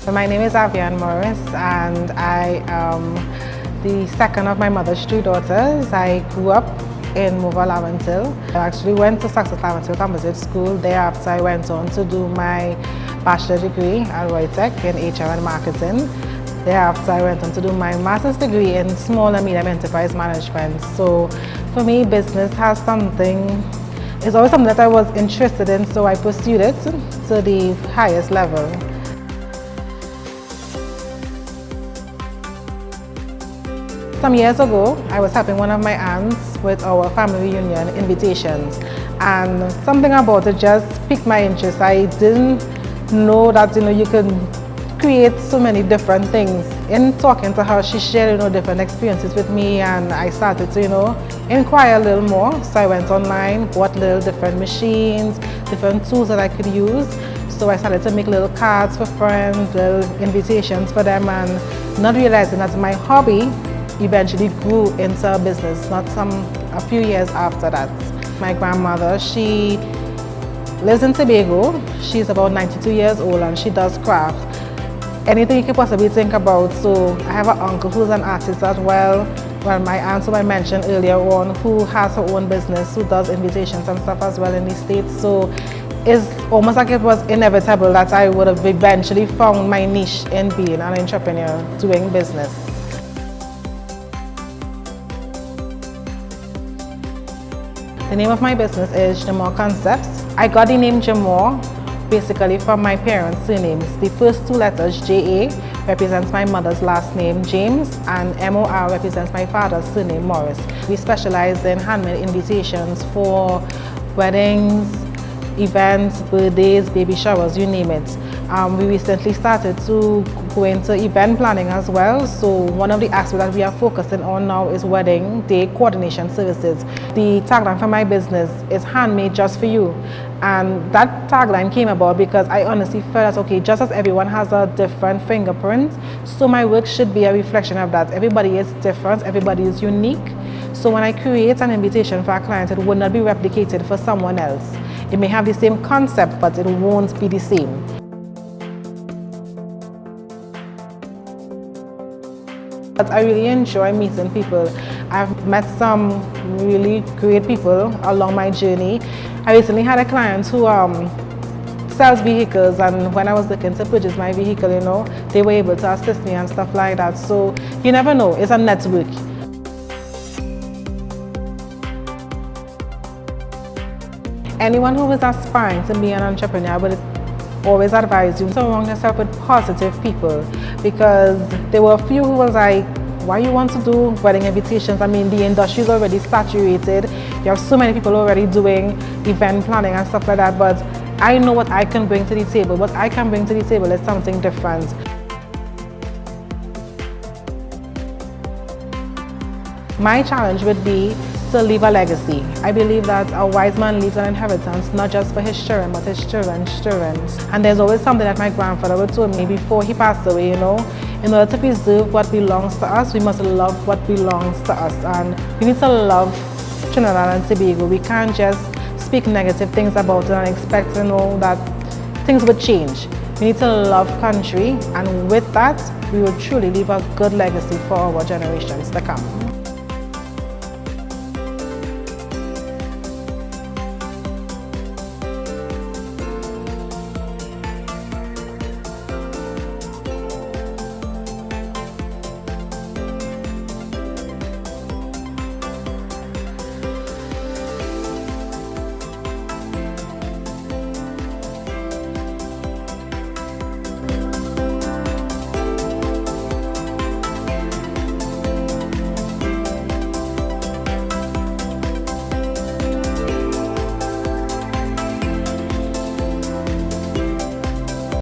So my name is Aviann Morris, and I am the second of my mother's 3 daughters. I grew up in Mova Laventil. I actually went to Success Laventil Composite School. Thereafter I went on to do my bachelor degree at Roy Tech in HR and marketing. Thereafter I went on to do my master's degree in small and medium enterprise management. So for me, business has it's always something that I was interested in, so I pursued it to the highest level. Some years ago, I was helping one of my aunts with our family reunion invitations, and something about it just piqued my interest. I didn't know that you can create so many different things. In talking to her, she shared different experiences with me, and I started to inquire a little more. So I went online, bought little different machines, different tools that I could use. So I started to make little cards for friends, little invitations for them, and not realizing that my hobby eventually grew into a business, a few years after that. My grandmother, she lives in Tobago. She's about 92 years old, and she does craft. Anything you can possibly think about. So I have an uncle who's an artist as well. Well, my aunt, who I mentioned earlier on, who has her own business, who does invitations and stuff as well in the States. So it's almost like it was inevitable that I would have eventually found my niche in being an entrepreneur, doing business. The name of my business is JaMor Concepts. I got the name JaMor basically from my parents' surnames. The first 2 letters, J.A., represents my mother's last name, James, and M.O.R. represents my father's surname, Morris. We specialize in handmade invitations for weddings, events, birthdays, baby showers, you name it. We recently started to go into event planning as well. So one of the aspects that we are focusing on now is wedding day coordination services. The tagline for my business is handmade just for you. And that tagline came about because I honestly felt that, okay, just as everyone has a different fingerprint, so my work should be a reflection of that. Everybody is different, everybody is unique. So when I create an invitation for a client, it would not be replicated for someone else. It may have the same concept, but it won't be the same. But I really enjoy meeting people. I've met some really great people along my journey. I recently had a client who sells vehicles, and when I was looking to purchase my vehicle, they were able to assist me and stuff like that. So you never know, it's a network. Anyone who is aspiring to be an entrepreneur, I would always advise you, surround yourself with positive people, because there were a few who was like, why you want to do wedding invitations? I mean, the industry is already saturated. You have so many people already doing event planning and stuff like that, but I know what I can bring to the table. What I can bring to the table is something different. My challenge would be to leave a legacy. I believe that a wise man leaves an inheritance not just for his children, but his children's children. And there's always something that my grandfather would tell me before he passed away, in order to preserve what belongs to us, we must love what belongs to us. And we need to love Trinidad and Tobago. We can't just speak negative things about it and expect to know that things would change. We need to love country, and with that, we will truly leave a good legacy for our generations to come.